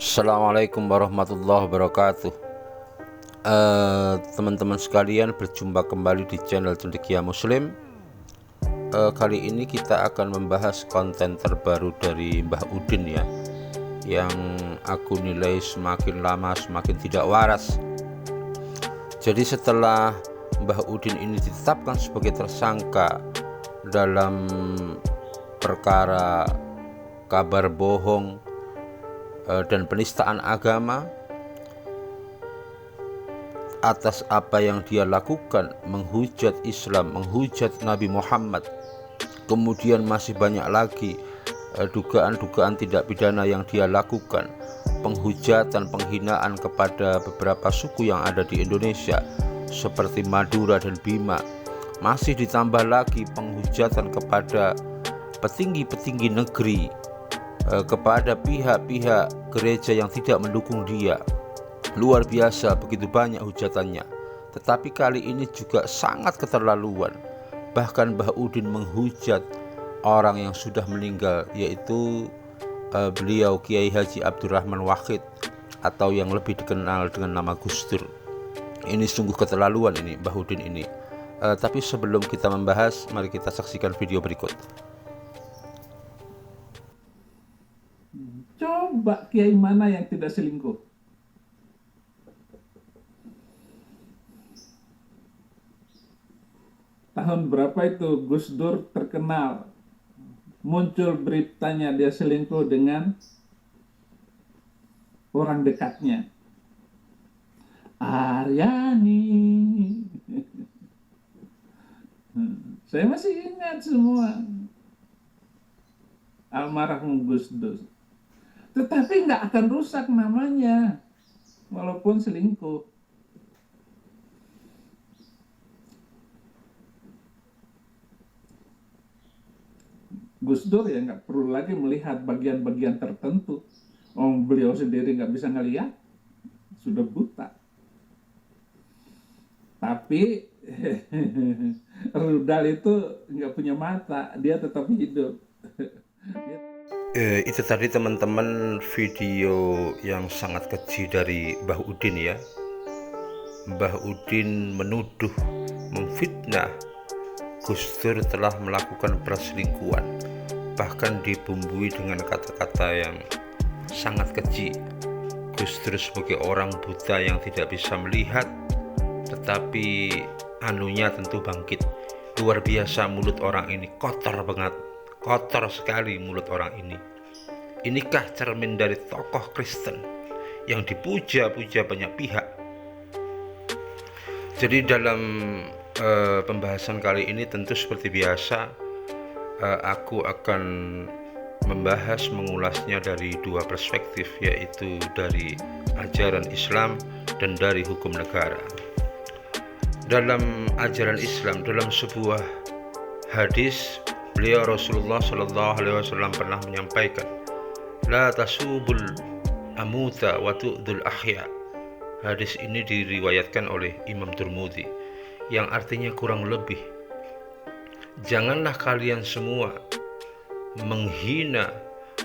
Assalamualaikum warahmatullahi wabarakatuh. Teman-teman sekalian, berjumpa kembali di channel Cendekia Muslim. Kali ini kita akan membahas konten terbaru dari Mbah Udin ya, yang aku nilai semakin lama semakin tidak waras. Jadi setelah Mbah Udin ini ditetapkan sebagai tersangka dalam perkara kabar bohong dan penistaan agama atas apa yang dia lakukan, menghujat Islam, menghujat Nabi Muhammad. Kemudian masih banyak lagi dugaan-dugaan tidak pidana yang dia lakukan, penghujatan, penghinaan kepada beberapa suku yang ada di Indonesia seperti Madura dan Bima. Masih ditambah lagi penghujatan kepada petinggi-petinggi negeri, kepada pihak-pihak gereja yang tidak mendukung dia. Luar biasa, begitu banyak hujatannya. Tetapi kali ini juga sangat keterlaluan. Bahkan Mbah Udin menghujat orang yang sudah meninggal, yaitu beliau Kiai Haji Abdurrahman Wahid, atau yang lebih dikenal dengan nama Gus Dur. Ini sungguh keterlaluan ini Mbah Udin ini. Tapi sebelum kita membahas, mari kita saksikan video berikut. Coba kiai mana yang tidak selingkuh? Tahun berapa itu Gus Dur terkenal, muncul beritanya dia selingkuh dengan orang dekatnya, Aryani. Saya masih ingat semua almarhum Gus Dur. Tetapi nggak akan rusak namanya walaupun selingkuh. Gus Dur ya nggak perlu lagi melihat bagian-bagian tertentu. Beliau sendiri nggak bisa ngelihat, sudah buta. Tapi rudal itu nggak punya mata, dia tetap hidup. Itu tadi teman-teman video yang sangat keji dari Mbah Udin ya. Mbah Udin menuduh, memfitnah Gus Dur telah melakukan perselingkuhan, bahkan dibumbui dengan kata-kata yang sangat keji. Gus Dur sebagai orang buta yang tidak bisa melihat, tetapi anunya tentu bangkit. Luar biasa mulut orang ini, kotor banget. Kotor sekali mulut orang ini. Inikah cermin dari tokoh Kristen yang dipuja-puja banyak pihak? Jadi dalam pembahasan kali ini tentu seperti biasa, aku akan membahas, mengulasnya dari dua perspektif, yaitu dari ajaran Islam dan dari hukum negara. Dalam ajaran Islam, dalam sebuah hadis, beliau Rasulullah Shallallahu Alaihi Wasallam pernah menyampaikan, la tasubul amuta wa tu'dul ahya. Hadis ini diriwayatkan oleh Imam Tirmidzi, yang artinya kurang lebih, janganlah kalian semua menghina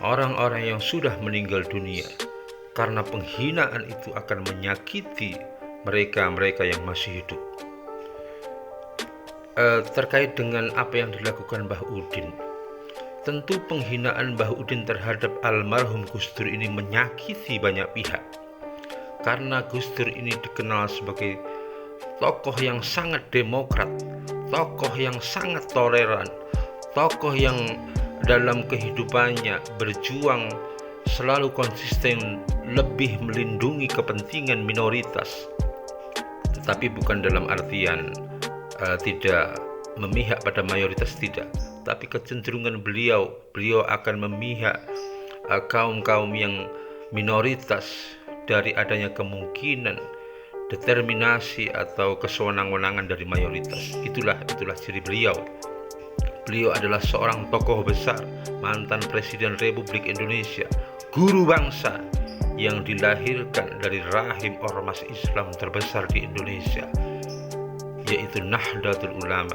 orang-orang yang sudah meninggal dunia, karena penghinaan itu akan menyakiti mereka-mereka yang masih hidup. Terkait dengan apa yang dilakukan Mbah Udin, tentu penghinaan Mbah Udin terhadap almarhum Gus Dur ini menyakiti banyak pihak, karena Gus Dur ini dikenal sebagai tokoh yang sangat demokrat, tokoh yang sangat toleran, tokoh yang dalam kehidupannya berjuang selalu konsisten, lebih melindungi kepentingan minoritas, tetapi bukan dalam artian tidak memihak pada mayoritas, tidak, tapi kecenderungan beliau akan memihak kaum-kaum yang minoritas dari adanya kemungkinan determinasi atau kesewenang-wenangan dari mayoritas. Itulah ciri beliau. Beliau adalah seorang tokoh besar, mantan Presiden Republik Indonesia, guru bangsa yang dilahirkan dari rahim ormas Islam terbesar di Indonesia, yaitu Nahdlatul Ulama.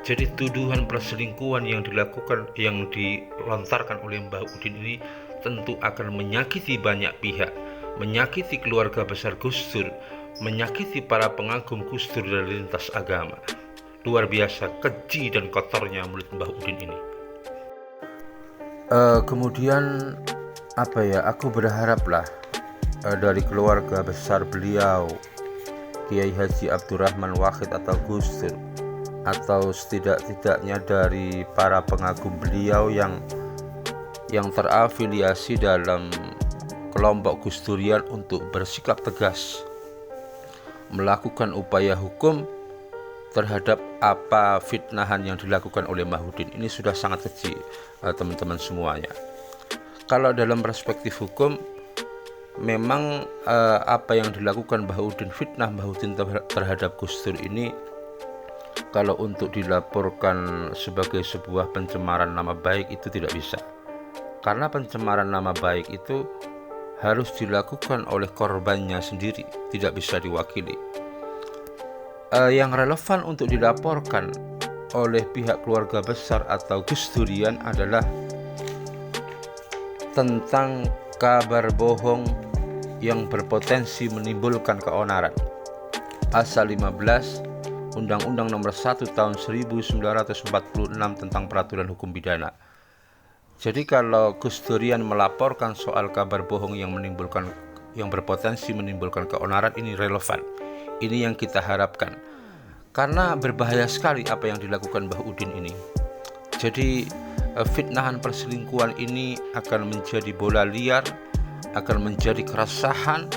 Jadi tuduhan perselingkuhan yang dilontarkan oleh Mbah Udin ini tentu akan menyakiti banyak pihak, menyakiti keluarga besar Gus Dur, menyakiti para pengagum Gus Dur dari lintas agama. Luar biasa keji dan kotornya mulut Mbah Udin ini. Kemudian aku berharaplah dari keluarga besar beliau, Kiai Haji Abdurrahman Wahid atau Gus Dur, atau setidak-tidaknya dari para pengagum beliau yang terafiliasi dalam kelompok Gus Durian untuk bersikap tegas, melakukan upaya hukum terhadap apa fitnahan yang dilakukan oleh Mbah Udin. Ini sudah sangat keji, teman-teman semuanya. Kalau dalam perspektif hukum, memang apa yang dilakukan Mbah Udin, fitnah Mbah Udin terhadap Gus Dur ini, kalau untuk dilaporkan sebagai sebuah pencemaran nama baik itu tidak bisa. Karena pencemaran nama baik itu harus dilakukan oleh korbannya sendiri, tidak bisa diwakili. Yang relevan untuk dilaporkan oleh pihak keluarga besar atau Gus Durian adalah tentang kabar bohong yang berpotensi menimbulkan keonaran. Pasal 15 Undang-Undang Nomor 1 Tahun 1946 tentang Peraturan Hukum Pidana. Jadi kalau Gus Durian melaporkan soal kabar bohong yang berpotensi menimbulkan keonaran, ini relevan. Ini yang kita harapkan. Karena berbahaya sekali apa yang dilakukan Mbah Udin ini. Jadi fitnahan perselingkuhan ini akan menjadi bola liar, akan menjadi keresahan,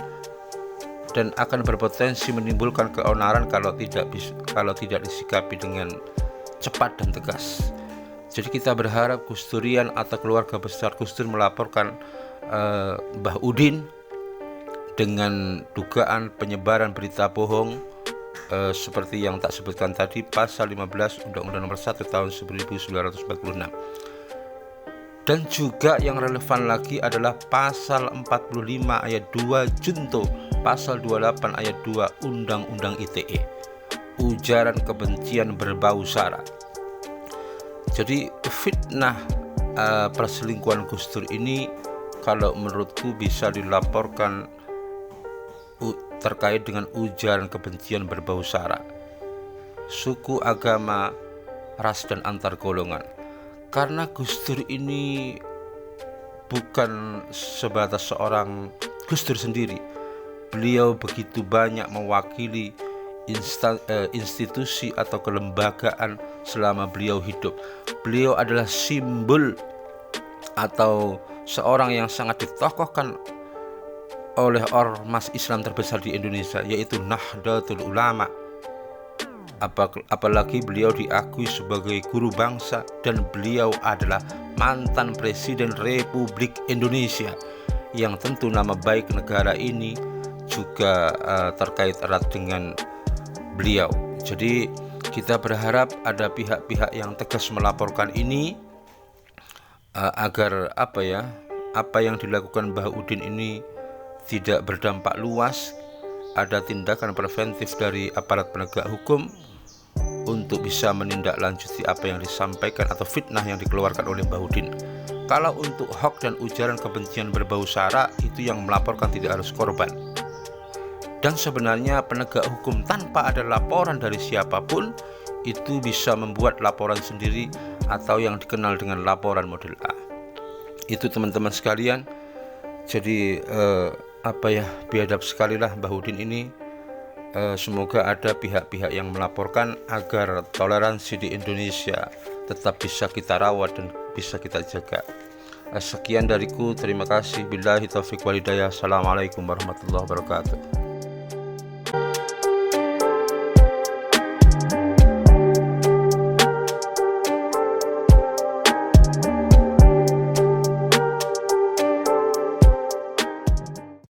dan akan berpotensi menimbulkan keonaran kalau tidak disikapi dengan cepat dan tegas. Jadi kita berharap Gus Durian atau keluarga besar Gus Dur melaporkan Mbah Udin dengan dugaan penyebaran berita bohong seperti yang tak sebutkan tadi, pasal 15 Undang-Undang Nomor 1 Tahun 1946. Dan juga yang relevan lagi adalah pasal 45 ayat 2 junto pasal 28 ayat 2 Undang-Undang ITE, ujaran kebencian berbau sara. Jadi fitnah perselingkuhan Gus Dur ini kalau menurutku bisa dilaporkan terkait dengan ujaran kebencian berbau sara, suku, agama, ras, dan antar golongan. Karena Gus Dur ini bukan sebatas seorang Gus Dur sendiri. Beliau begitu banyak mewakili institusi atau kelembagaan selama beliau hidup. Beliau adalah simbol atau seorang yang sangat ditokohkan oleh ormas Islam terbesar di Indonesia, yaitu Nahdlatul Ulama. Apalagi beliau diakui sebagai guru bangsa dan beliau adalah mantan Presiden Republik Indonesia, yang tentu nama baik negara ini juga terkait erat dengan beliau. Jadi kita berharap ada pihak-pihak yang tegas melaporkan ini agar apa yang dilakukan Mbah Udin ini tidak berdampak luas. Ada tindakan preventif dari aparat penegak hukum untuk bisa menindaklanjuti apa yang disampaikan atau fitnah yang dikeluarkan oleh Mbah Udin. Kalau untuk hoax dan ujaran kebencian berbau sara, itu yang melaporkan tidak harus korban. Dan sebenarnya penegak hukum tanpa ada laporan dari siapapun itu bisa membuat laporan sendiri atau yang dikenal dengan laporan model A. Itu teman-teman sekalian. Jadi biadab sekali lah Mbah Udin ini. Semoga ada pihak-pihak yang melaporkan agar toleransi di Indonesia tetap bisa kita rawat dan bisa kita jaga. Sekian dariku, terima kasih. Billahi taufiq wal hidayah. Assalamualaikum warahmatullahi wabarakatuh.